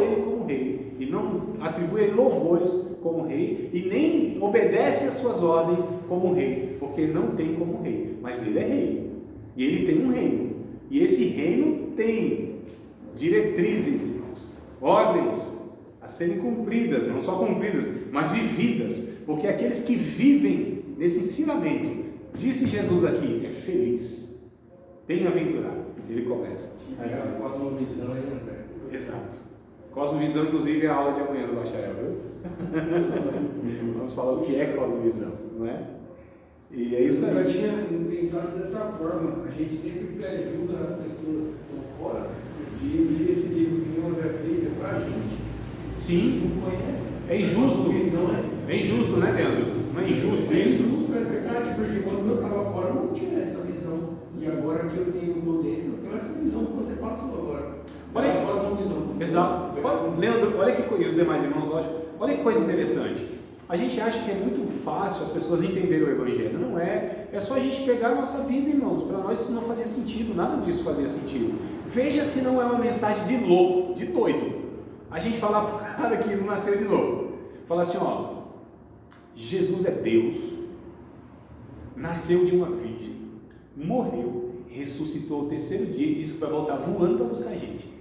Ele como rei, e não atribui a Ele louvores como rei, e nem obedece às suas ordens como rei, porque não tem como rei, mas Ele é rei, e Ele tem um reino, e esse reino tem diretrizes, irmãos, ordens a serem cumpridas, não só cumpridas, mas vividas, porque aqueles que vivem nesse ensinamento, disse Jesus aqui, é feliz, bem-aventurado. Ele começa a dizer. É a cosmovisão aí, André. Exato. Cosmovisão, inclusive, é a aula de amanhã do bacharel, viu? Vamos falar o que é cosmovisão, não é? E é isso aí. Eu tinha pensado dessa forma. A gente sempre ajuda as pessoas que estão fora. Se esse livro que o André fez é pra gente. Sim. Não conhece. É injusto. É injusto, né, Leandro? Não é injusto É isso? injusto, é verdade, porque quando eu estava fora eu não tinha essa visão. E agora que eu estou dentro, eu tenho essa visão que você passou agora. Olha que cosmovisão. Exato. Leandro, olha que coisa, e os demais irmãos, lógico, olha que coisa interessante. A gente acha que é muito fácil as pessoas entenderem o Evangelho. Não é. É só a gente pegar a nossa vida, irmãos. Para nós isso não fazia sentido, nada disso fazia sentido. Veja se não é uma mensagem de louco, de doido. A gente falar para o cara que não nasceu de novo. Fala assim, ó, Jesus é Deus, nasceu de uma virgem, morreu, ressuscitou o terceiro dia e disse que vai voltar voando para buscar a gente.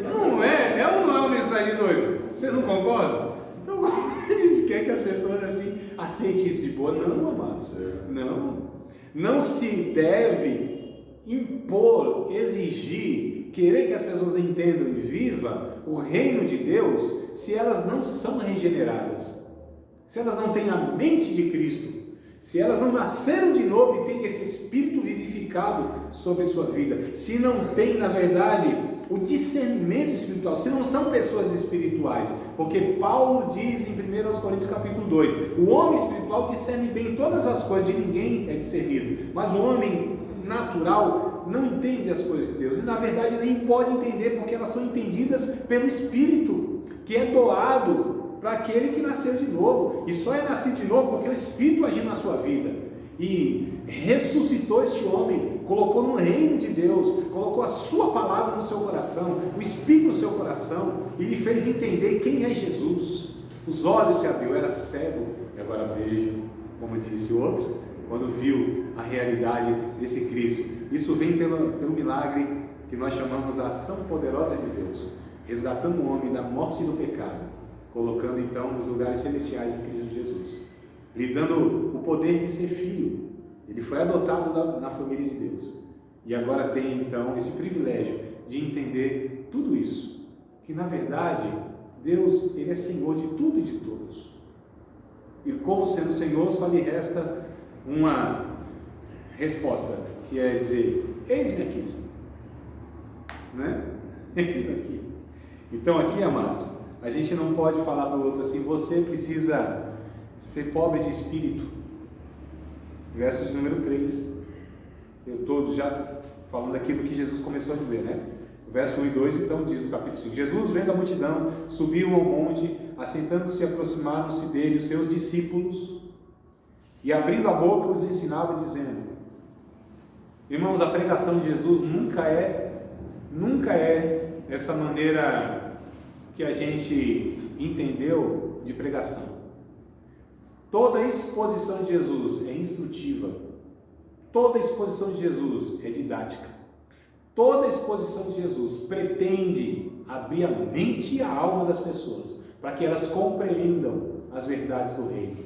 Não é? É ou não é uma mensagem doida? Vocês não concordam? Então a gente quer que as pessoas assim aceitem isso de boa? Não, amados. Não se deve impor, exigir, querer que as pessoas entendam e vivam o reino de Deus se elas não são regeneradas, se elas não têm a mente de Cristo, se elas não nasceram de novo e têm esse espírito vivificado sobre sua vida, se não tem, na verdade, o discernimento espiritual, se não são pessoas espirituais, porque Paulo diz em 1 Coríntios capítulo 2, o homem espiritual discerne bem todas as coisas, de ninguém é discernido, mas o homem natural não entende as coisas de Deus, e na verdade nem pode entender, porque elas são entendidas pelo Espírito, que é doado para aquele que nasceu de novo, e só é nascido de novo porque o Espírito agiu na sua vida, e ressuscitou este homem, colocou no reino de Deus, colocou a sua palavra no seu coração, o Espírito no seu coração, e lhe fez entender quem é Jesus. Os olhos se abriu, era cego, e agora vejo, como disse o outro, quando viu a realidade desse Cristo. Isso vem pelo milagre que nós chamamos da ação poderosa de Deus, resgatando o homem da morte e do pecado, colocando então nos lugares celestiais em Cristo Jesus, lhe dando o poder de ser filho. Ele foi adotado na família de Deus, e agora tem então esse privilégio de entender tudo isso, que na verdade Deus, Ele é Senhor de tudo e de todos, e como sendo Senhor só lhe resta uma resposta, que é dizer, eis-me aqui, Senhor, né? Eis-me aqui. Então aqui, amados, a gente não pode falar para o outro assim, você precisa ser pobre de espírito. Verso de número 3. Eu estou já falando daquilo que Jesus começou a dizer, né? Verso 1 e 2, então, diz no capítulo 5. Jesus, vendo a multidão, subiu ao monte, assentando-se, aproximaram-se dele os seus discípulos, e abrindo a boca os ensinava, dizendo... Irmãos, a pregação de Jesus nunca é essa maneira que a gente entendeu de pregação. Toda a exposição de Jesus é instrutiva, toda a exposição de Jesus é didática, toda a exposição de Jesus pretende abrir a mente e a alma das pessoas, para que elas compreendam as verdades do reino.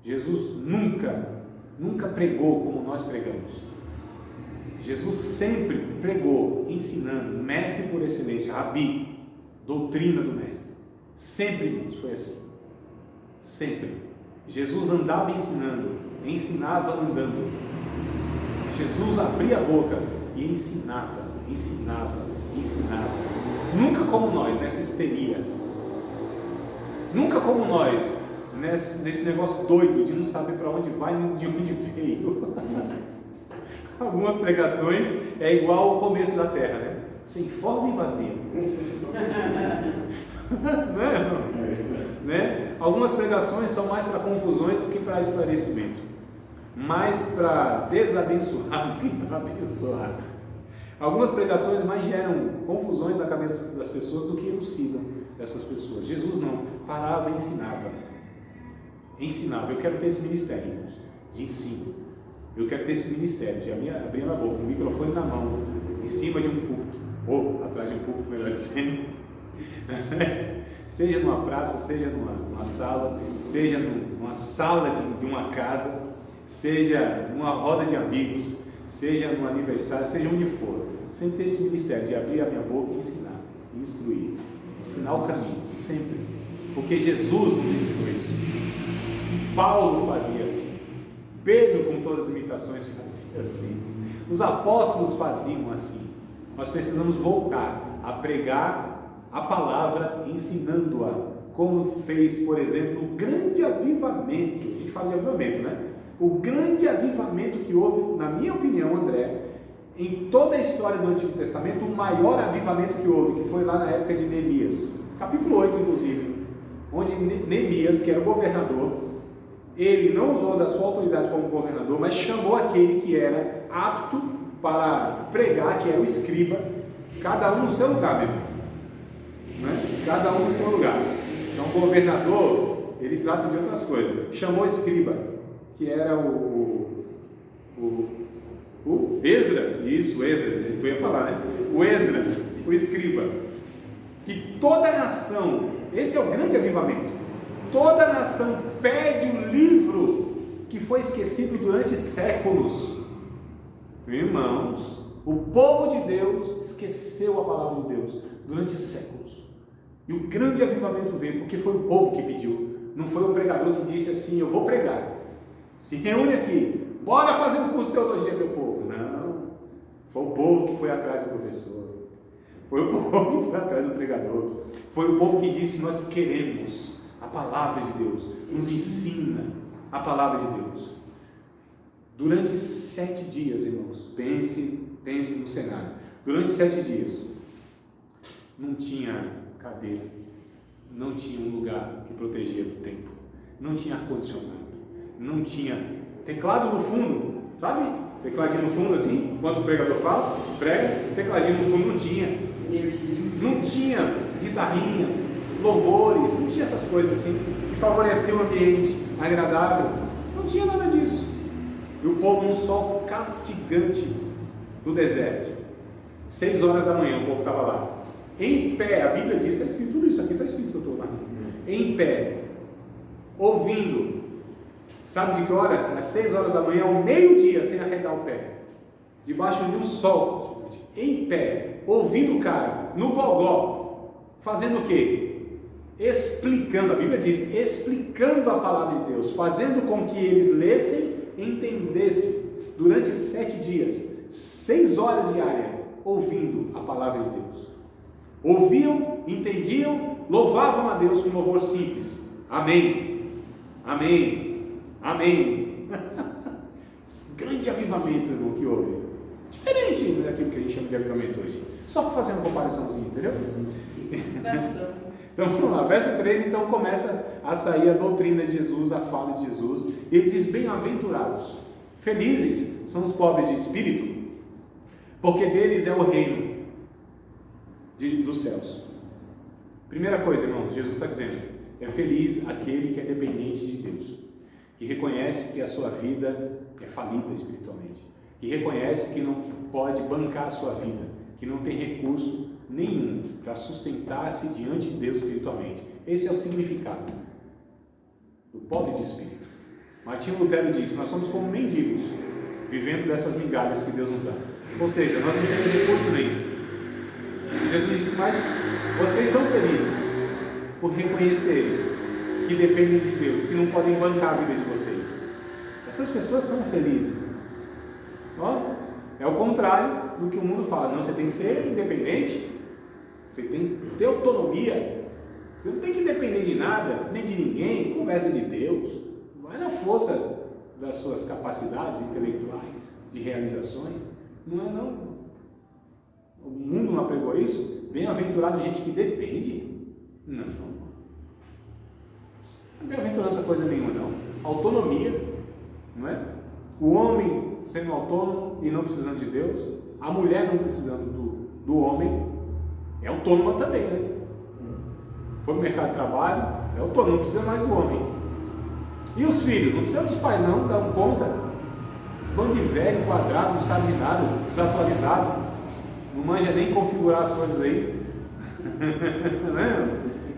Jesus nunca pregou como nós pregamos. Jesus sempre pregou, ensinando, mestre por excelência, rabi, doutrina do mestre. Sempre, irmãos, foi assim. Sempre. Jesus andava ensinando, ensinava andando. Jesus abria a boca e ensinava. Nunca como nós, nessa histeria. Nunca como nós, nesse negócio doido de não saber para onde vai nem de onde veio. Algumas pregações é igual ao começo da terra, né? Sem forma e vazia. Não é, não? Né? Algumas pregações são mais para confusões do que para esclarecimento, mais para desabençoar do que para abençoar. Algumas pregações mais geram confusões na cabeça das pessoas do que elucidam essas pessoas. Jesus não, parava e ensinava. Eu quero ter esse ministério, irmãos, de ensino. Eu quero ter esse ministério de abrir a boca, um microfone na mão, em cima de um púlpito, ou atrás de um púlpito, melhor dizendo. Seja numa praça, seja numa sala, seja numa sala de uma casa, seja numa roda de amigos, seja num aniversário, seja onde for, sempre ter esse ministério de abrir a minha boca e ensinar, instruir, ensinar o caminho, sempre, porque Jesus nos ensinou isso. Paulo fazia assim, Pedro, com todas as imitações, fazia assim, os apóstolos faziam assim. Nós precisamos voltar a pregar a palavra, ensinando-a, como fez, por exemplo, no grande avivamento. A gente fala de avivamento, né? O grande avivamento que houve, na minha opinião, André, em toda a história do Antigo Testamento, o maior avivamento que houve, que foi lá na época de Neemias, capítulo 8, inclusive, onde Neemias, que era o governador, ele não usou da sua autoridade como governador, mas chamou aquele que era apto para pregar, que era o escriba, cada um no seu lugar, meu irmão, né? Cada um no seu lugar. Então, o governador, ele trata de outras coisas. Chamou o escriba, que era o Esdras, isso, Esdras, tu ia falar, né? O Esdras, o escriba, que toda a nação, esse é o grande avivamento, toda a nação pede o livro que foi esquecido durante séculos. Irmãos, o povo de Deus esqueceu a palavra de Deus durante séculos, e o grande avivamento veio, porque foi o povo que pediu, não foi o pregador que disse assim, eu vou pregar, se reúne aqui, bora fazer um curso de teologia, meu povo. Não, foi o povo que foi atrás do professor, foi o povo que foi atrás do pregador, foi o povo que disse, nós queremos a palavra de Deus, nos ensina a palavra de Deus. Durante 7 dias, irmãos, pense no cenário, durante 7 dias, não tinha cadeira, não tinha um lugar que protegia do tempo, não tinha ar-condicionado, não tinha teclado no fundo, sabe? Tecladinho no fundo assim, enquanto o pregador fala, prega, tecladinho no fundo não tinha guitarrinha, louvores, não tinha essas coisas assim, que favoreciam o ambiente agradável, não tinha nada disso. E o povo num sol castigante do deserto, 6 horas da manhã o povo estava lá, em pé, a Bíblia diz, está escrito tudo isso aqui, está escrito que eu estou lá, em pé, ouvindo. Sabe de que hora? Às 6 horas da manhã, ao meio-dia, sem arredar o pé, debaixo de um sol, em pé, ouvindo o cara, no gogó, fazendo o quê? Explicando, a Bíblia diz, explicando a palavra de Deus, fazendo com que eles lessem, entendessem, durante 7 dias, 6 horas diárias, ouvindo a palavra de Deus. Ouviam, entendiam, louvavam a Deus com louvor simples. Amém, amém, amém. Grande avivamento, irmão, que houve. Diferente daquilo que a gente chama de avivamento hoje. Só para fazer uma comparaçãozinha, entendeu? Então vamos lá, verso 3, então começa a sair a doutrina de Jesus, a fala de Jesus. Ele diz, bem-aventurados, felizes são os pobres de espírito, porque deles é o reino dos céus. Primeira coisa, irmãos, Jesus está dizendo, é feliz aquele que é dependente de Deus, que reconhece que a sua vida é falida espiritualmente, que reconhece que não pode bancar a sua vida, que não tem recurso nenhum para sustentar-se diante de Deus espiritualmente. Esse é o significado do pobre de espírito. Martinho Lutero disse, nós somos como mendigos, vivendo dessas migalhas que Deus nos dá. Ou seja, nós não temos recurso nenhum. E Jesus disse, mas vocês são felizes por reconhecerem que dependem de Deus, que não podem bancar a vida de vocês. Essas pessoas são felizes. Ó, é o contrário do que o mundo fala. Não, você tem que ser independente, você tem que ter autonomia, você não tem que depender de nada, nem de ninguém. Conversa de Deus, vai na força das suas capacidades intelectuais, de realizações. Não é não. O mundo não apregou isso? Bem-aventurado gente que depende? Não. Não é bem-aventurança coisa nenhuma, não. Autonomia, não é? O homem sendo autônomo e não precisando de Deus, A mulher não precisando do homem é autônoma também, né? Foi no mercado de trabalho, é autônomo, não precisa mais do homem. E os filhos? Não precisam dos pais não, dão conta. Bando de velho, quadrado, não sabe de nada, desatualizado, não manja nem configurar as coisas aí.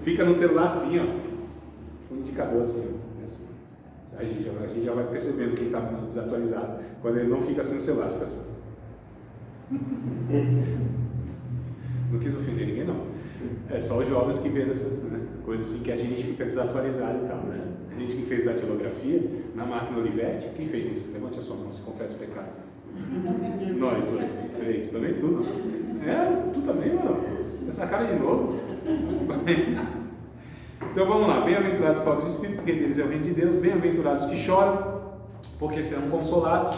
Fica no celular assim, ó. Um indicador assim, ó. Assim. A gente já vai percebendo quem está desatualizado. Quando ele não fica assim no celular, fica assim. Não quis ofender ninguém, não. É só os jovens que vêem essas coisas assim que a gente fica desatualizado e tal, né? A gente que fez datilografia na máquina Olivetti, quem fez isso? Levante a sua mão, se confessa o pecado. Nós, 2, 3, também tu não. Tu também, mano. Essa cara de novo. Então vamos lá, bem-aventurados os pobres de espírito, porque deles é o reino de Deus, bem-aventurados que choram, porque serão consolados.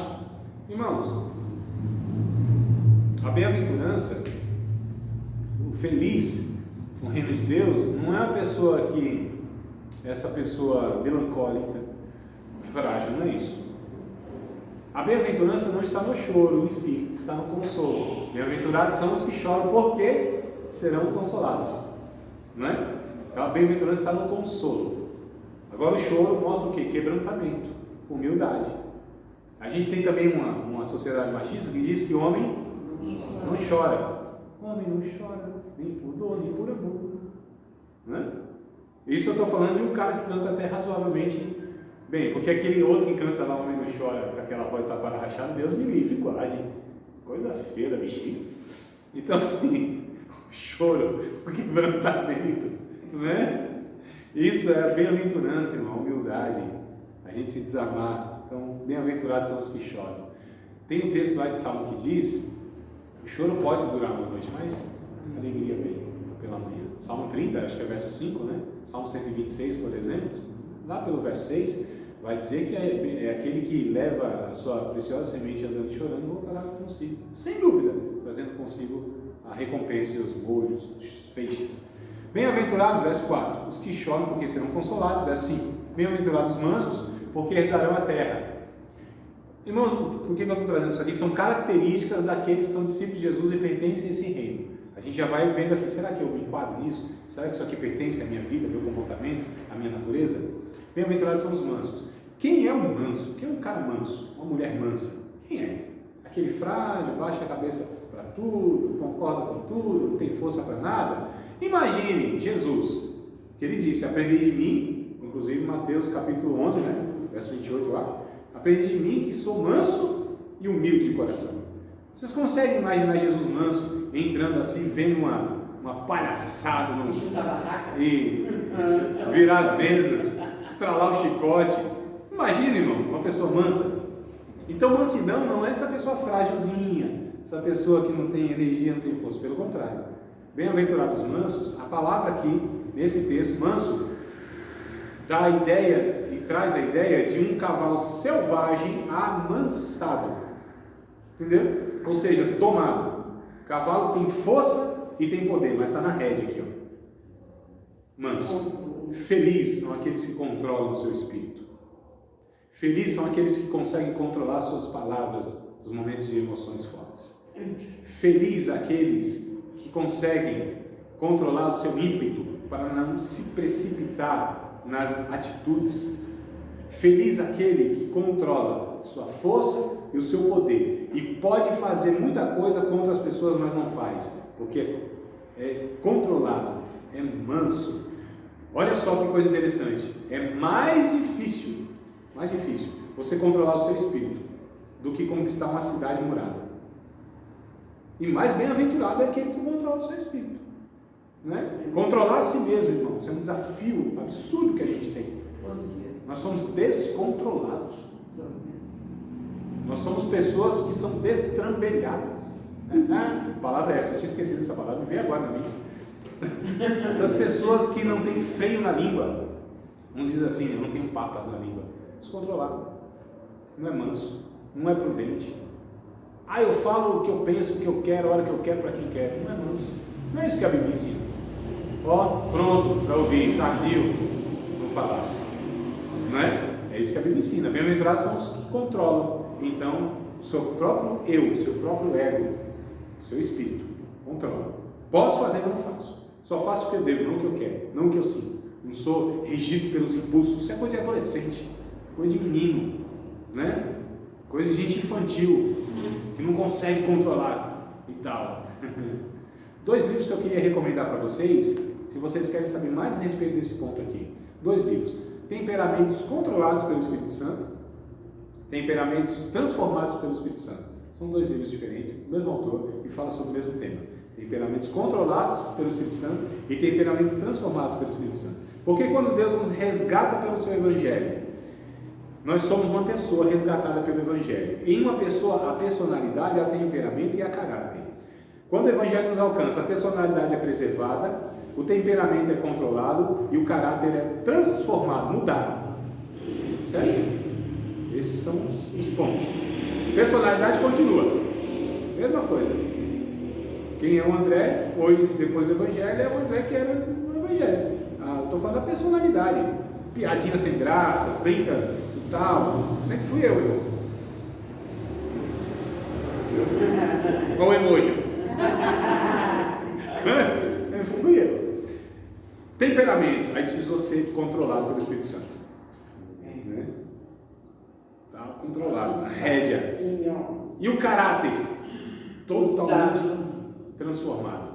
Irmãos, a bem-aventurança, o feliz no reino de Deus, não é a pessoa que, essa pessoa melancólica, frágil, não é isso. A bem-aventurança não está no choro em si, está no consolo. Bem-aventurados são os que choram, porque serão consolados, não é? A bem-aventurança está no consolo. Agora o choro mostra o quê? Quebrantamento, humildade. A gente tem também uma sociedade machista que diz que o homem não chora. O homem não chora, nem por dor, nem por amor. Né? Isso eu estou falando de um cara que canta até razoavelmente bem, porque aquele outro que canta lá, o homem não chora, com aquela voz tapada rachada, Deus me livre, guarde. Coisa feia, bichinho. Então assim, o choro, o quebrantamento, né? Isso é a bem-aventurança, irmão, a humildade, a gente se desarmar. Então, bem-aventurados são os que choram. Tem um texto lá de Salmo que diz: o choro pode durar uma noite, mas a alegria vem pela manhã. Salmo 30, acho que é verso 5, né? Salmo 126, por exemplo, lá pelo verso 6, vai dizer que é aquele que leva a sua preciosa semente andando e chorando, voltará consigo, sem dúvida, trazendo consigo a recompensa e os molhos, os feixes. Bem-aventurados, verso 4, os que choram porque serão consolados, verso 5, bem-aventurados os mansos, porque herdarão a terra. Irmãos, por que eu estou trazendo isso aqui? São características daqueles que são discípulos de Jesus e pertencem a esse reino. A gente já vai vendo aqui, será que eu me enquadro nisso? Será que isso aqui pertence à minha vida, ao meu comportamento, à minha natureza? Bem-aventurados são os mansos. Quem é um manso? Quem é um cara manso? Uma mulher mansa? Quem é? Aquele frágil, baixa a cabeça para tudo, concorda com tudo, não tem força para nada? Imagine Jesus, que ele disse: aprendei de mim, inclusive Mateus capítulo 11, né? Verso 28, eu acho. Aprendei de mim que sou manso e humilde de coração. Vocês conseguem imaginar Jesus manso, entrando assim, vendo uma palhaçada e virar as mesas, estralar o chicote? Imagina, irmão, uma pessoa mansa. Então mansidão não é essa pessoa frágilzinha, essa pessoa que não tem energia, não tem força, pelo contrário. Bem-aventurados mansos, a palavra aqui, nesse texto, manso, dá a ideia e traz a ideia de um cavalo selvagem amansado, entendeu? Ou seja, domado. O cavalo tem força e tem poder, mas está na rédea aqui, ó. Manso. Feliz são aqueles que controlam o seu espírito. Felizes são aqueles que conseguem controlar suas palavras nos momentos de emoções fortes. Feliz aqueles que conseguem controlar o seu ímpeto para não se precipitar nas atitudes. Feliz aquele que controla sua força e o seu poder e pode fazer muita coisa contra as pessoas, mas não faz, porque é controlado, é manso. Olha só que coisa interessante, é mais difícil você controlar o seu espírito do que conquistar uma cidade murada. E mais bem-aventurado é aquele que controla o seu espírito, né? Controlar a si mesmo, irmãos, é um desafio absurdo que a gente tem. Nós somos descontrolados. Nós somos pessoas que são destrambelhadas. A palavra é essa, eu tinha esquecido dessa palavra, me veio agora na minha. Essas pessoas que não têm freio na língua. Uns dizem assim: eu não tenho papas na língua. Descontrolado. Não é manso, não é prudente. Eu falo o que eu penso, o que eu quero, a hora que eu quero, para quem quero. Não é manso. Não é isso que a Bíblia ensina. Pronto para ouvir, tardio, não falar. Não é? É isso que a Bíblia ensina. Bem-aventurados são os que controlam, então, o seu próprio eu, o seu próprio ego, Seu espírito controla. Posso fazer, não faço. Só faço o que eu devo, não o que eu quero, não o que eu sinto. Não sou regido pelos impulsos. Isso é coisa de adolescente, coisa de menino, né? Coisa de gente infantil, que não consegue controlar e tal. 2 livros que eu queria recomendar para vocês, se vocês querem saber mais a respeito desse ponto aqui. 2 livros. Temperamentos controlados pelo Espírito Santo, Temperamentos transformados pelo Espírito Santo. São 2 livros diferentes, o mesmo autor, e fala sobre o mesmo tema. Temperamentos controlados pelo Espírito Santo e temperamentos transformados pelo Espírito Santo. Porque quando Deus nos resgata pelo seu Evangelho, nós somos uma pessoa resgatada pelo Evangelho. Em uma pessoa, a personalidade, a temperamento e a caráter. Quando o Evangelho nos alcança, a personalidade é preservada, o temperamento é controlado e o caráter é transformado, mudado. Certo? Esses são os pontos. Personalidade continua. Mesma coisa. Quem é o André, hoje, depois do Evangelho, é o André que era no Evangelho. Estou falando da personalidade. Piadinha sem graça, brinca e tal. Sempre fui eu. Qual o emoji? Fui eu. Temperamento. Aí precisou ser controlado pelo Espírito Santo. Né? Tá controlado. A rédea. E o caráter? Totalmente transformado.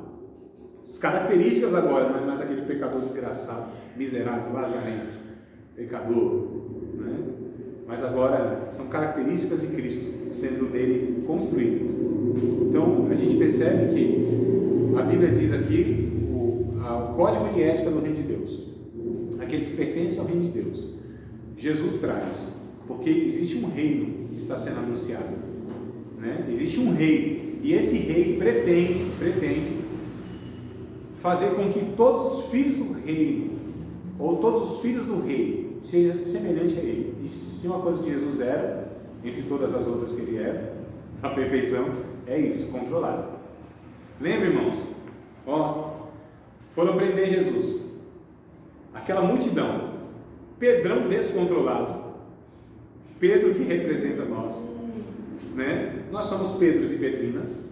As características agora, não é mais aquele pecador desgraçado, miserável, lazarento, pecador, né? Mas agora são características de Cristo sendo dele construídas. Então a gente percebe que a Bíblia diz aqui o código de ética do reino de Deus, aqueles que pertencem ao reino de Deus. Jesus traz, porque existe um reino que está sendo anunciado, né? Existe um rei, e esse rei pretende fazer com que todos os filhos do rei, ou todos os filhos do rei, sejam semelhantes a ele. E se uma coisa que Jesus era, entre todas as outras que ele era, a perfeição, é isso, controlado. Lembra, irmãos? Foram prender Jesus. Aquela multidão, Pedrão descontrolado, Pedro que representa nós, né? Nós somos Pedros e Pedrinas,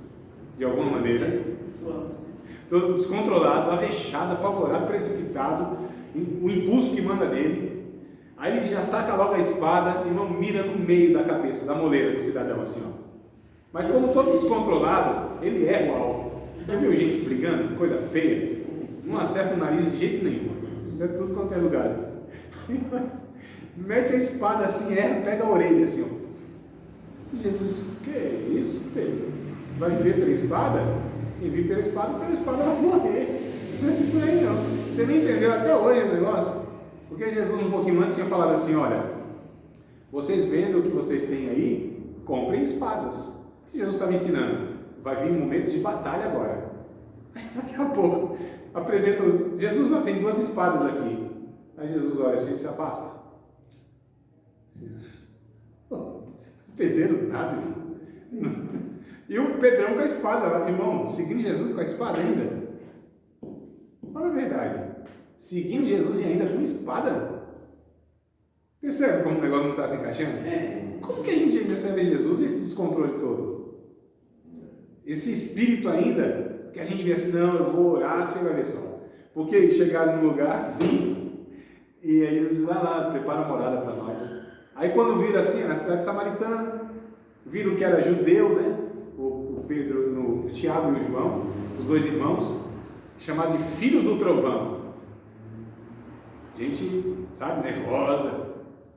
de alguma maneira, todo descontrolado, avexado, apavorado, precipitado, o impulso que manda nele. Aí ele já saca logo a espada e não mira no meio da cabeça, da moleira do cidadão, assim, ó. Mas como todo descontrolado, ele erra o alvo. Já viu gente brigando, coisa feia? Não acerta o nariz de jeito nenhum, acerta tudo quanto é lugar. Mete a espada assim, erra, pega a orelha assim, ó. Jesus, que é isso, Pedro? Vai viver pela espada? Quem vive pela espada vai morrer. Não é por aí não. Você nem entendeu até hoje o negócio. Porque Jesus um pouquinho antes tinha falado assim, olha, vocês vendem o que vocês têm aí, comprem espadas. O que Jesus estava ensinando? Vai vir um momento de batalha agora. Daqui a pouco apresenta, Jesus não tem 2 espadas aqui. Aí Jesus olha assim e se afasta. Não entenderam nada, irmão. E o Pedrão com a espada lá, irmão, seguindo Jesus com a espada ainda. Fala a verdade. Seguindo Jesus e ainda com espada? Percebe como o negócio não está se encaixando? Como que a gente ainda serve Jesus e esse descontrole todo? Esse espírito ainda, que a gente vê assim, não, eu vou orar, você vai ver só. Porque chegar num lugar assim, e aí Jesus vai lá, prepara a morada para nós. Aí quando vira assim, na cidade samaritana, viram que era judeu, né? O Pedro, o Tiago e o João, os 2 irmãos, chamados de filhos do trovão. Gente, sabe, nervosa,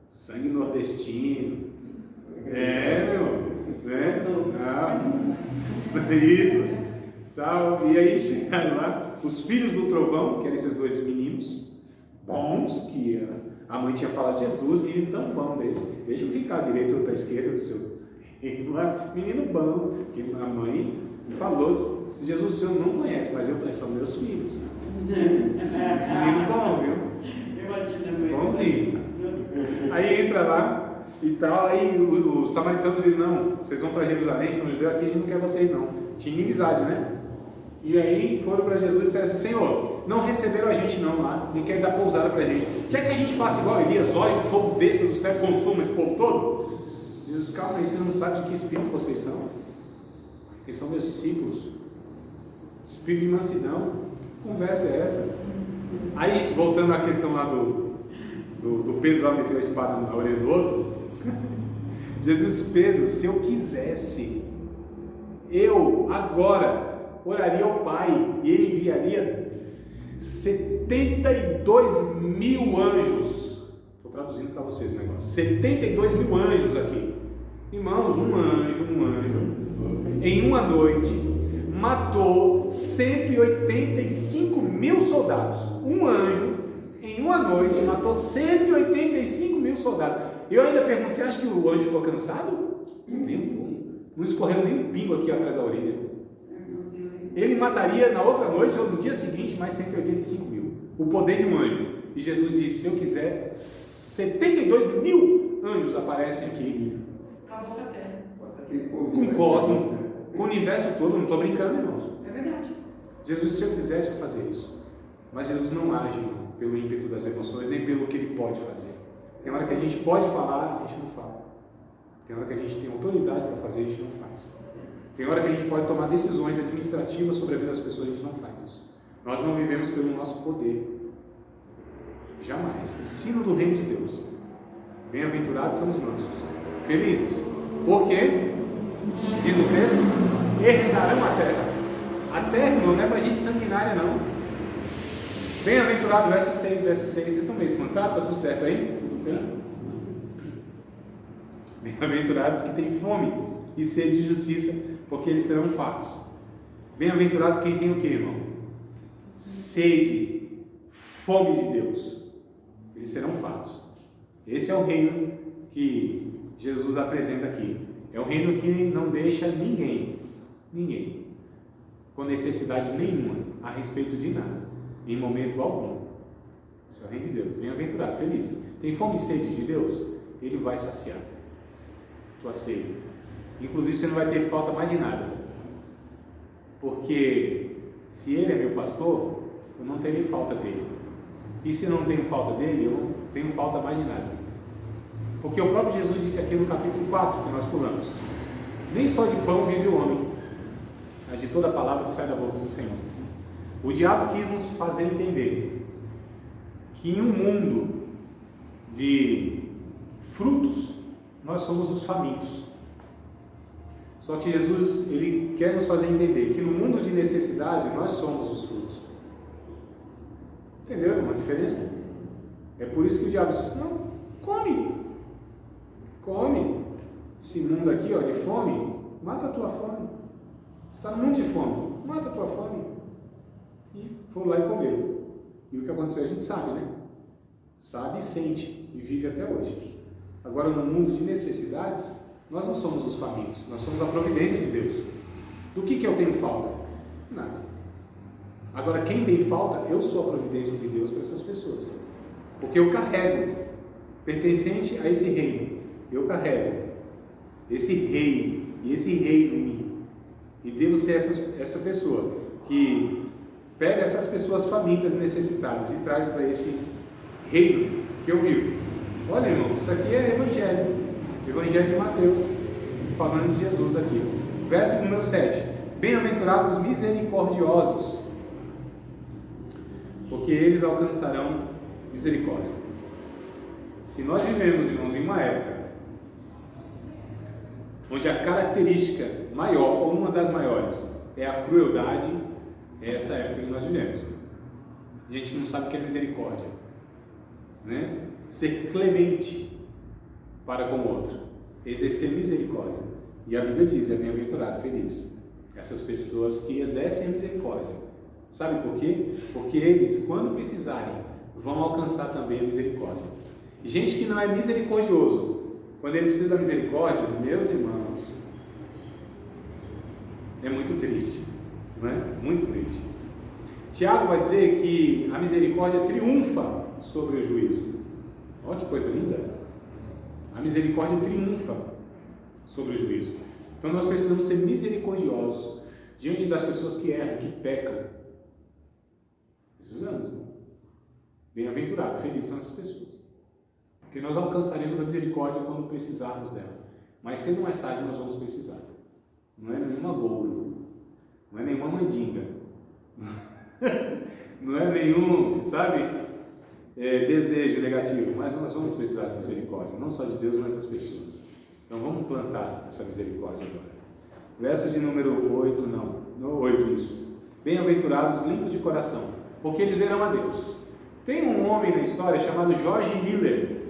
sangue nordestino. Né? Isso. Tal. E aí chegaram lá, os filhos do trovão, que eram esses 2 meninos, bons, que a mãe tinha falado, Jesus, menino tão bom desse, deixa eu ficar à direita ou à esquerda do seu menino bom, que a mãe falou, Jesus o senhor não conhece, mas eu conheço, são meus filhos. Menino bom, viu? Bonzinho. Aí entra lá e tal, aí o samaritano diz, não, vocês vão para Jerusalém, estão judeus aqui, a gente não quer vocês não. Tinha inimizade, né? E aí foram para Jesus e disseram assim, Senhor, não receberam a gente não lá, não querem dar pousada para a gente. Quer que a gente faça igual Elias, olha, o fogo desça do céu, consuma esse povo todo? Jesus, calma aí, você não sabe de que espírito vocês são. Eles são meus discípulos. Espírito de mansidão. Que conversa é essa? Aí, voltando à questão lá do Pedro lá meteu a espada na orelha do outro. Jesus, Pedro, se eu quisesse, eu agora oraria ao Pai e Ele enviaria 72 mil anjos. Estou traduzindo para vocês o negócio. 72 mil anjos aqui. Irmãos, um anjo, em uma noite, matou 185 mil soldados. Um anjo, em uma noite, matou 185 mil soldados. Eu ainda pergunto, você acha que o anjo ficou cansado? Não escorreu nem um pingo aqui atrás da orelha. Ele mataria na outra noite ou no dia seguinte mais 185 mil. O poder de um anjo. E Jesus disse, se eu quiser, 72 mil anjos aparecem aqui. Acabou a terra. Com o cosmos, com o universo todo. Não estou brincando, irmãos. É verdade. Jesus, se eu quisesse, eu fazia isso. Mas Jesus não age pelo ímpeto das emoções, nem pelo que Ele pode fazer. Tem hora que a gente pode falar, a gente não fala. Tem hora que a gente tem autoridade para fazer, a gente não faz. Tem hora que a gente pode tomar decisões administrativas sobre a vida das pessoas, a gente não faz isso. Nós não vivemos pelo nosso poder. Jamais. Ensino do reino de Deus. Bem-aventurados são os mansos. Felizes. Por quê? Diz o texto, herdarão a terra. A terra não é para gente sanguinária, não. Bem-aventurado, verso 6, vocês estão meio espantados? Está tudo certo aí? Tudo bem? Bem-aventurados que têm fome e sede de justiça, porque eles serão fartos. Bem-aventurado quem tem o que, irmão? Sede, fome de Deus. Eles serão fartos. Esse é o reino que Jesus apresenta aqui. É o reino que não deixa ninguém, com necessidade nenhuma a respeito de nada, em momento algum. Esse é o reino de Deus. Bem-aventurado, feliz. Tem fome e sede de Deus? Ele vai saciar tua sede. Inclusive você não vai ter falta mais de nada. Porque se Ele é meu pastor, eu não terei falta dele. E se não tenho falta dele, eu não tenho falta mais de nada. Porque o próprio Jesus disse aqui no capítulo 4, que nós pulamos: nem só de pão vive o homem, mas de toda a palavra que sai da boca do Senhor. O diabo quis nos fazer entender que em um mundo de frutos, nós somos os famintos. Só que Jesus, Ele quer nos fazer entender que no mundo de necessidade, nós somos os frutos. Entendeu uma diferença? É por isso que o diabo diz, não, come. Esse mundo aqui, ó, de fome, mata a tua fome. Você está no mundo de fome, mata a tua fome. E foram lá e comeram. E o que aconteceu a gente sabe, né? Sabe e sente, e vive até hoje. Agora, no mundo de necessidades, nós não somos os famintos, nós somos a providência de Deus. Do que eu tenho falta? Nada. Agora, quem tem falta, eu sou a providência de Deus para essas pessoas. Porque eu carrego, pertencente a esse reino, eu carrego esse rei e esse reino em mim. E devo ser essa pessoa que pega essas pessoas famintas e necessitadas e traz para esse reino que eu vivo. Olha, irmão, isso aqui é Evangelho de Mateus, falando de Jesus aqui. Verso número 7. Bem-aventurados misericordiosos, porque eles alcançarão misericórdia. Se nós vivemos, irmãos, em uma época onde a característica maior, ou uma das maiores, é a crueldade, é essa época que nós vivemos. A gente não sabe o que é misericórdia, né? Ser clemente para com o outro, exercer misericórdia. E a Bíblia diz, é bem-aventurado, feliz, essas pessoas que exercem misericórdia. Sabe por quê? Porque eles, quando precisarem, vão alcançar também a misericórdia. E gente que não é misericordioso, quando ele precisa da misericórdia, meus irmãos, é muito triste, não é? Muito triste. Tiago vai dizer que a misericórdia triunfa sobre o juízo. Olha que coisa linda! A misericórdia triunfa sobre o juízo. Então nós precisamos ser misericordiosos diante das pessoas que erram, que pecam. Precisamos. Bem-aventurado, felizes são essas pessoas. Porque nós alcançaremos a misericórdia quando precisarmos dela. Mais cedo ou mais tarde nós vamos precisar. não é nenhuma gouro, não é nenhuma mandinga, não é nenhum, sabe, desejo negativo, mas nós vamos precisar de misericórdia, não só de Deus, mas das pessoas. Então vamos plantar essa misericórdia agora. Verso de número 8, não 8 isso. Bem-aventurados limpos de coração, porque eles verão a Deus. Tem um homem na história chamado George Miller.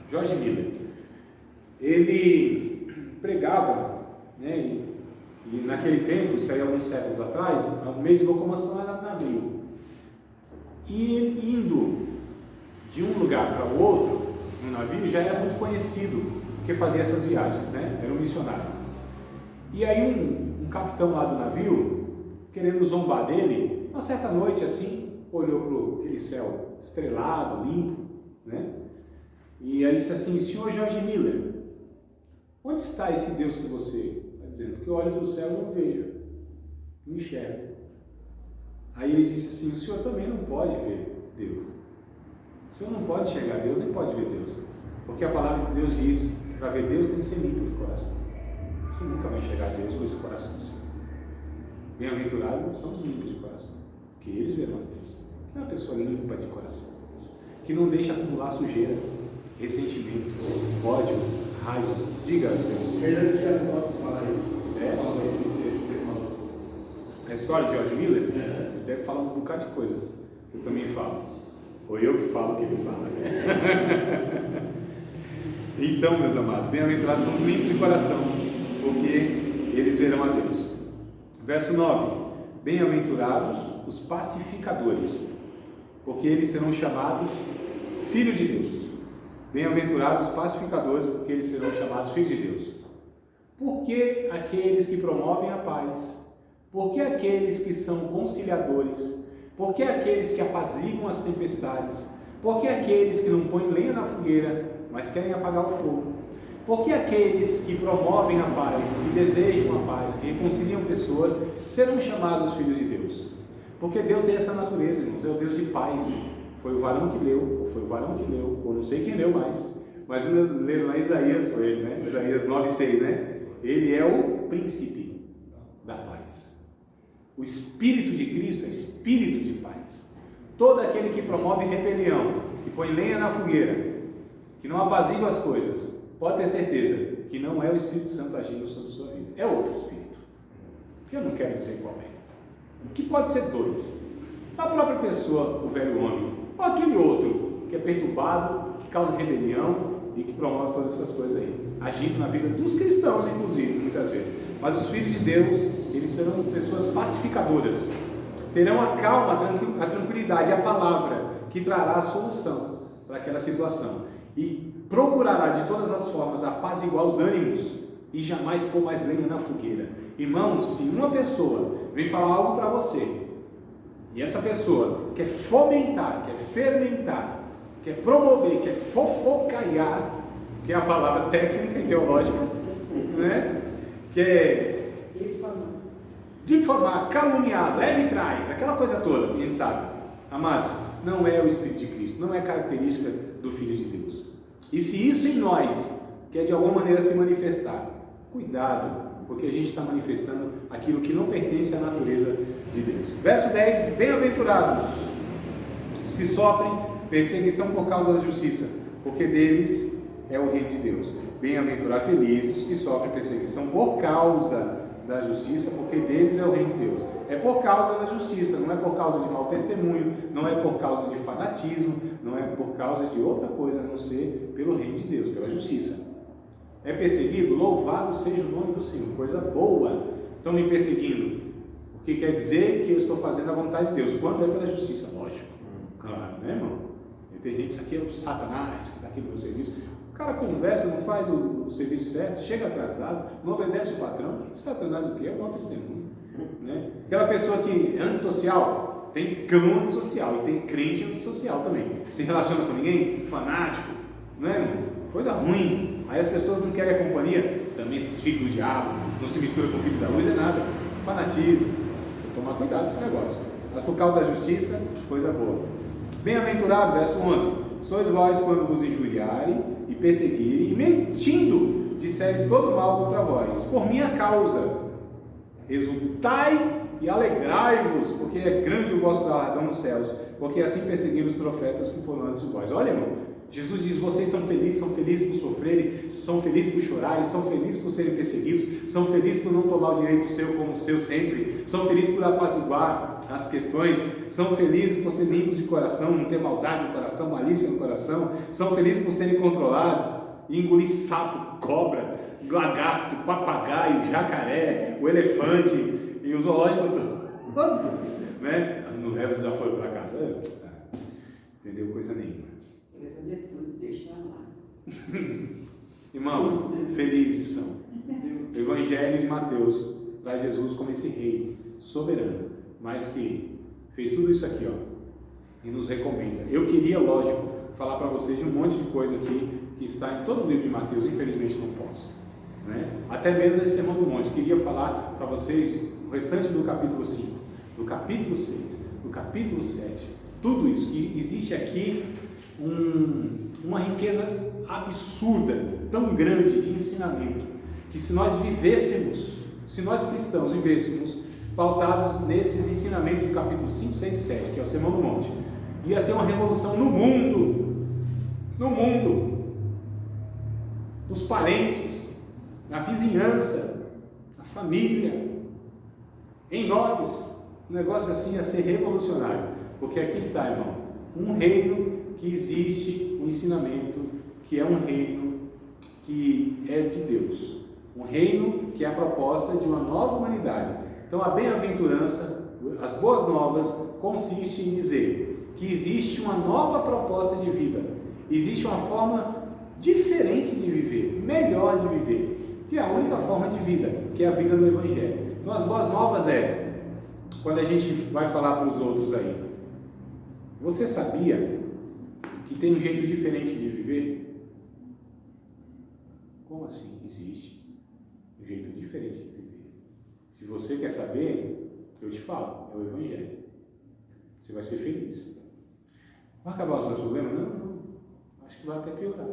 George Miller. Ele pregava, né, e naquele tempo, isso aí alguns séculos atrás, o meio de locomoção era navio. E indo de um lugar para o outro, no navio, já era muito conhecido, porque fazia essas viagens, né? Era um missionário. E aí um capitão lá do navio, querendo zombar dele, uma certa noite assim, olhou para aquele céu estrelado, limpo, né? E aí disse assim: senhor George Miller, onde está esse Deus que você está dizendo? Porque eu olho para o céu e não vejo, não enxergo. Aí ele disse assim: o senhor também não pode ver Deus. O senhor não pode enxergar Deus, nem pode ver Deus. Porque a palavra de Deus diz, para ver Deus tem que ser limpo de coração. Você nunca vai enxergar Deus com esse coração seu. Bem-aventurados são os limpos de coração, porque eles verão a Deus. Que é uma pessoa limpa de coração, que não deixa acumular sujeira, ressentimento, ódio, raiva. Diga. Fernando Tiago Lopes fala isso. Fala esse texto que você falou. A história de George Miller? Ele deve falar um bocado de coisa. Eu também falo. Ou eu que falo o que ele fala. Então, meus amados, bem-aventurados são os limpos de coração, porque eles verão a Deus. Verso 9: bem-aventurados os pacificadores, porque eles serão chamados filhos de Deus. Bem-aventurados os pacificadores, porque eles serão chamados filhos de Deus. Por que aqueles que promovem a paz? Por que aqueles que são conciliadores? Por que aqueles que apaziguam as tempestades? Por que aqueles que não põem lenha na fogueira, mas querem apagar o fogo? Por que aqueles que promovem a paz, que desejam a paz, que reconciliam pessoas, serão chamados filhos de Deus? Porque Deus tem essa natureza, irmãos, é o Deus de paz. Foi o varão que leu, ou não sei quem leu mais, mas leram lá Isaías, foi ele, né? Isaías 9:6, né? Ele é o príncipe da paz. O Espírito de Cristo é Espírito de paz. Todo aquele que promove rebelião, que põe lenha na fogueira, que não apazigua as coisas, pode ter certeza que não é o Espírito Santo agindo sobre a sua vida, é outro Espírito, que eu não quero dizer qual é, que pode ser dois, a própria pessoa, o velho homem, ou aquele outro que é perturbado, que causa rebelião e que promove todas essas coisas aí, agindo na vida dos cristãos, inclusive, muitas vezes. Mas os filhos de Deus, eles serão pessoas pacificadoras, terão a calma, a tranquilidade, a palavra que trará a solução para aquela situação e procurará de todas as formas apaziguar os ânimos e jamais pôr mais lenha na fogueira. Irmãos, se uma pessoa vem falar algo para você e essa pessoa quer fomentar, quer fermentar, quer promover, quer fofocaiar, que é a palavra técnica e teológica, né? Quer difamar, caluniar, leve e traz, aquela coisa toda, quem sabe, amados, não é o Espírito de Cristo, não é característica do Filho de Deus. E se isso em nós quer de alguma maneira se manifestar, cuidado, porque a gente está manifestando aquilo que não pertence à natureza de Deus. Verso 10: bem-aventurados os que sofrem perseguição por causa da justiça, porque deles é o reino de Deus. Bem-aventurados, felizes os que sofrem perseguição por causa da justiça, porque deles é o reino de Deus. É por causa da justiça, não é por causa de mau testemunho, não é por causa de fanatismo, não é por causa de outra coisa a não ser pelo reino de Deus, pela justiça. É perseguido? Louvado seja o nome do Senhor, coisa boa. Estão me perseguindo, o que quer dizer que eu estou fazendo a vontade de Deus, quando é pela justiça, lógico, claro, né, irmão? E tem gente, isso aqui é o Satanás, que está aqui no meu serviço. O cara conversa, não faz o serviço certo, chega atrasado, não obedece o patrão. Satanás o quê? É um mau testemunho, né? Aquela pessoa que é antissocial, tem cão antissocial e tem crente antissocial também. Se relaciona com ninguém, fanático, né? Coisa ruim. Aí as pessoas não querem a companhia, também esses filhos do diabo, não se mistura com o filho da luz, é nada. Fanatismo. Tem que tomar cuidado desse negócio. Mas por causa da justiça, coisa boa. Bem-aventurado, verso 11: sois vós quando vos injuriarem e perseguirem, e mentindo, disserem todo mal contra vós, por minha causa. Exultai e alegrai-vos, porque é grande o vosso galardão nos céus, porque assim perseguiram os profetas que foram antes de vós. Olha, irmão, Jesus diz: vocês são felizes por sofrerem, são felizes por chorarem, são felizes por serem perseguidos, são felizes por não tomar o direito seu como seu sempre, são felizes por apaziguar as questões, são felizes por serem limpos de coração, não ter maldade no coração, malícia no coração, são felizes por serem controlados e engolir sapo, cobra, lagarto, papagaio, jacaré, o elefante e o zoológico todo, né? Não leva os desaforos para casa, entendeu coisa nenhuma. Eu vou fazer tudo, deixa lá. Irmãos, felizes são. O Evangelho de Mateus traz Jesus como esse rei soberano, mas que fez tudo isso aqui, ó, e nos recomenda. Eu queria, lógico, falar para vocês de um monte de coisa aqui que está em todo o livro de Mateus, infelizmente não posso, né? Até mesmo nesse Sermão do Monte, queria falar para vocês o restante do capítulo 5, do capítulo 6, do capítulo 7, tudo isso, que existe aqui uma riqueza absurda, tão grande de ensinamento, que se nós vivêssemos, se nós cristãos vivêssemos pautados nesses ensinamentos do capítulo 5, 6 e 7, que é o Sermão do Monte, ia ter uma revolução no mundo, nos parentes, na vizinhança, na família, em nós. Um negócio assim ia ser revolucionário, porque aqui está, irmão, um reino que existe, um ensinamento que é um reino que é de Deus, um reino que é a proposta de uma nova humanidade. Então a bem-aventurança, as boas novas, consiste em dizer que existe uma nova proposta de vida, existe uma forma diferente de viver, melhor de viver, que é a única forma de vida, que é a vida no Evangelho. Então as boas novas quando a gente vai falar para os outros aí, você sabia que tem um jeito diferente de viver? Como assim? Existe um jeito diferente de viver. Se você quer saber, eu te falo, é o Evangelho. Você vai ser feliz. Vai acabar os meus problemas? Não. Acho que vai até piorar.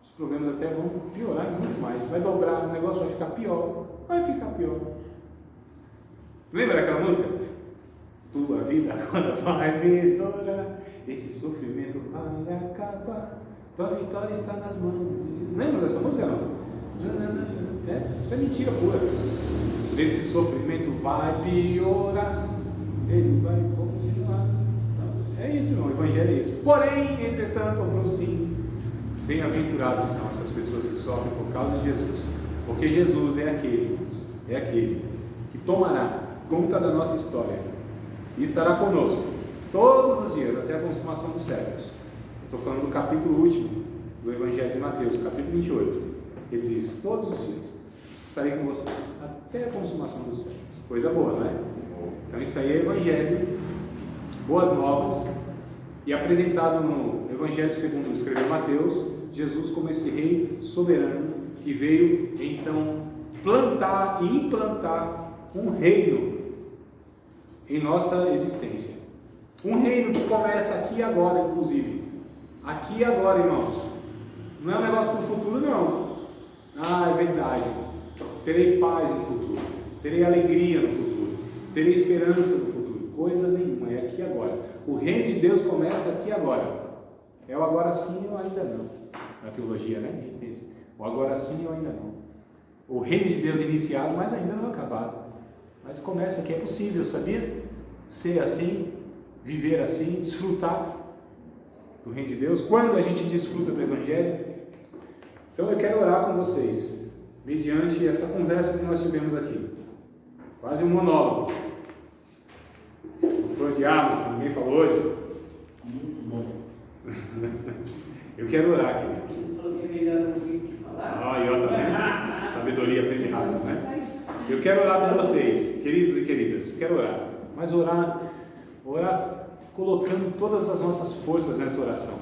Os problemas até vão piorar muito mais. Vai dobrar, o negócio vai ficar pior. Lembra daquela música? Tua vida agora vai melhorar, esse sofrimento vai acabar, tua vitória está nas mãos. Lembra dessa música, não? Isso é mentira pura. Esse sofrimento vai piorar, ele vai continuar. Então, é isso, irmão, o Evangelho é isso. Porém, entretanto, prossigo, bem-aventurados são essas pessoas que sofrem por causa de Jesus, porque Jesus é aquele que tomará conta da nossa história e estará conosco todos os dias, até a consumação dos séculos. Estou falando do capítulo último do Evangelho de Mateus, capítulo 28. Ele diz: todos os dias estarei com vocês, até a consumação dos séculos. Coisa boa, não é? Então isso aí é Evangelho, boas novas, e apresentado no Evangelho segundo escreveu Mateus, Jesus como esse rei soberano, que veio então plantar e implantar um reino em nossa existência. Um reino que começa aqui e agora, inclusive. Aqui e agora, irmãos. Não é um negócio para o futuro, não. É verdade. Terei paz no futuro. Terei alegria no futuro. Terei esperança no futuro. Coisa nenhuma, é aqui e agora. O reino de Deus começa aqui e agora. É o agora sim ou ainda não. Na teologia, né? A gente tem esse. O agora sim ou ainda não. O reino de Deus iniciado, mas ainda não acabado. Mas começa aqui, é possível, sabia? Ser assim, viver assim, desfrutar do reino de Deus. Quando a gente desfruta do Evangelho, então eu quero orar com vocês, mediante essa conversa que nós tivemos aqui. Quase um monólogo. Não foi o diabo, que ninguém falou hoje. Muito bom. Eu quero orar, queridos. Você falou que é melhor não ouvir falar? E eu também. Sabedoria aprende rápido, né? Eu quero orar com vocês, queridos e queridas. Eu quero orar. Mas orar colocando todas as nossas forças nessa oração.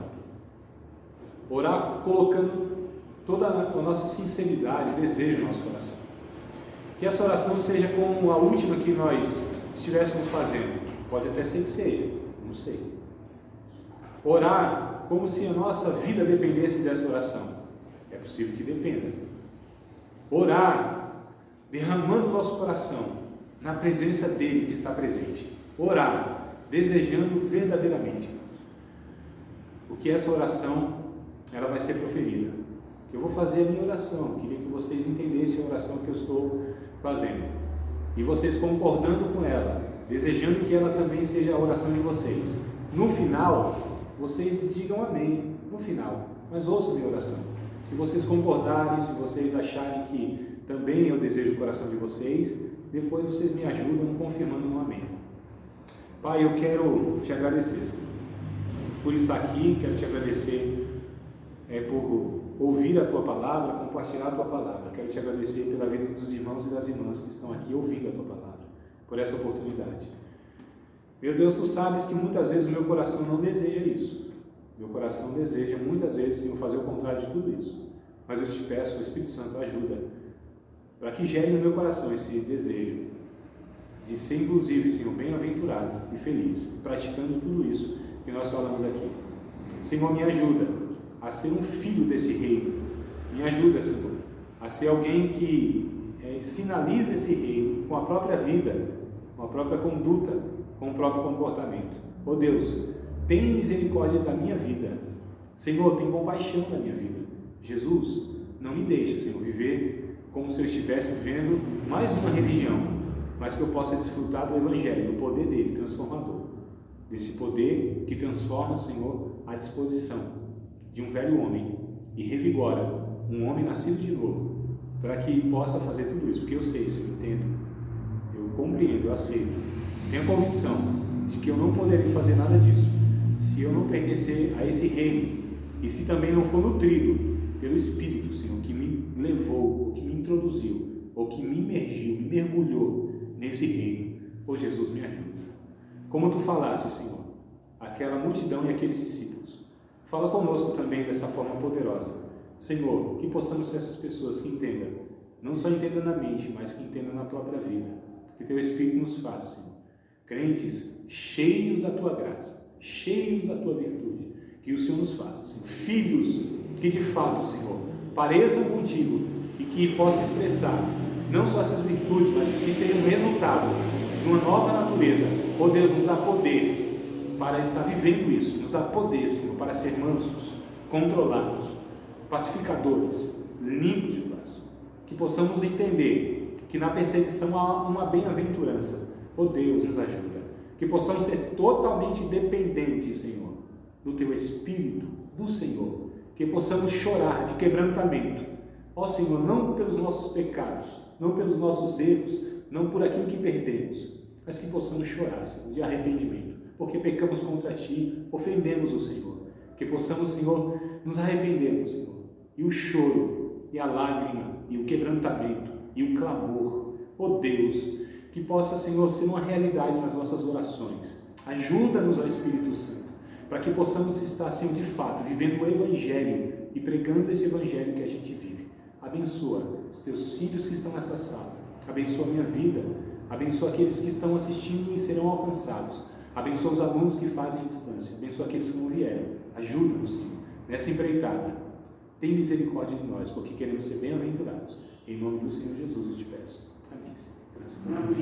Orar colocando toda a nossa sinceridade, desejo no nosso coração. Que essa oração seja como a última que nós estivéssemos fazendo. Pode até ser que seja, não sei. Orar como se a nossa vida dependesse dessa oração. É possível que dependa. Orar derramando o nosso coração na presença dele que está presente. Orar, desejando verdadeiramente, porque essa oração, ela vai ser proferida. Eu vou fazer a minha oração, queria que vocês entendessem a oração que eu estou fazendo, e vocês concordando com ela, desejando que ela também seja a oração de vocês. No final, vocês digam amém, no final, mas ouçam a minha oração. Se vocês concordarem, se vocês acharem que também eu desejo o coração de vocês, depois vocês me ajudam confirmando no amém. Pai, eu quero te agradecer, Senhor, por estar aqui, quero te agradecer por ouvir a Tua Palavra, compartilhar a Tua Palavra. Quero te agradecer pela vida dos irmãos e das irmãs que estão aqui ouvindo a Tua Palavra, por essa oportunidade. Meu Deus, Tu sabes que muitas vezes o meu coração não deseja isso. Meu coração deseja muitas vezes, Senhor, fazer o contrário de tudo isso. Mas eu te peço, o Espírito Santo, ajuda, para que gere no meu coração esse desejo de ser, inclusive, Senhor, bem-aventurado e feliz, praticando tudo isso que nós falamos aqui. Senhor, me ajuda a ser um filho desse reino. Me ajuda, Senhor, a ser alguém que sinaliza esse reino com a própria vida, com a própria conduta, com o próprio comportamento. Oh Deus, tem misericórdia da minha vida. Senhor, tem compaixão da minha vida. Jesus, não me deixe, Senhor, viver como se eu estivesse vivendo mais uma religião, mas que eu possa desfrutar do Evangelho, do poder dele transformador, desse poder que transforma, Senhor, a disposição de um velho homem e revigora um homem nascido de novo, para que possa fazer tudo isso, porque eu sei, Senhor, eu entendo, eu compreendo, eu aceito, tenho a convicção de que eu não poderia fazer nada disso se eu não pertencer a esse reino, e se também não for nutrido pelo Espírito, Senhor, que me levou, ou que me introduziu, ou que me imergiu, me mergulhou nesse reino. Oh Jesus, me ajuda. Como Tu falaste, Senhor, aquela multidão e aqueles discípulos, fala conosco também dessa forma poderosa. Senhor, que possamos ser essas pessoas que entendam, não só entendam na mente, mas que entendam na própria vida. Que Teu Espírito nos faça, Senhor, crentes cheios da Tua graça, cheios da Tua virtude. Que o Senhor nos faça, Senhor, filhos que de fato, Senhor, pareçam contigo e que possa expressar não só essas virtudes, mas que sejam o resultado de uma nova natureza. Oh Deus, nos dá poder para estar vivendo isso, nos dá poder, Senhor, para ser mansos, controlados, pacificadores, limpos de coração. Que possamos entender que na perseguição há uma bem-aventurança. Oh Deus, nos ajuda. Que possamos ser totalmente dependentes, Senhor, do Teu Espírito, do Senhor. Que possamos chorar de quebrantamento. Ó Senhor, não pelos nossos pecados, não pelos nossos erros, não por aquilo que perdemos, mas que possamos chorar, Senhor, de arrependimento, porque pecamos contra Ti, ofendemos o Senhor. Que possamos, Senhor, nos arrependermos, Senhor, e o choro, e a lágrima, e o quebrantamento, e o clamor, ó Deus, que possa, Senhor, ser uma realidade nas nossas orações. Ajuda-nos, ó Espírito Santo, para que possamos estar, Senhor, de fato, vivendo o Evangelho e pregando esse Evangelho que a gente vive. Abençoa os Teus filhos que estão nessa sala, abençoa a minha vida, abençoa aqueles que estão assistindo e serão alcançados, abençoa os alunos que fazem a distância, abençoa aqueles que não vieram. Ajuda-nos, Senhor, nessa empreitada. Tem misericórdia de nós, porque queremos ser bem-aventurados. Em nome do Senhor Jesus eu te peço. Amém, Senhor. Graças a Deus.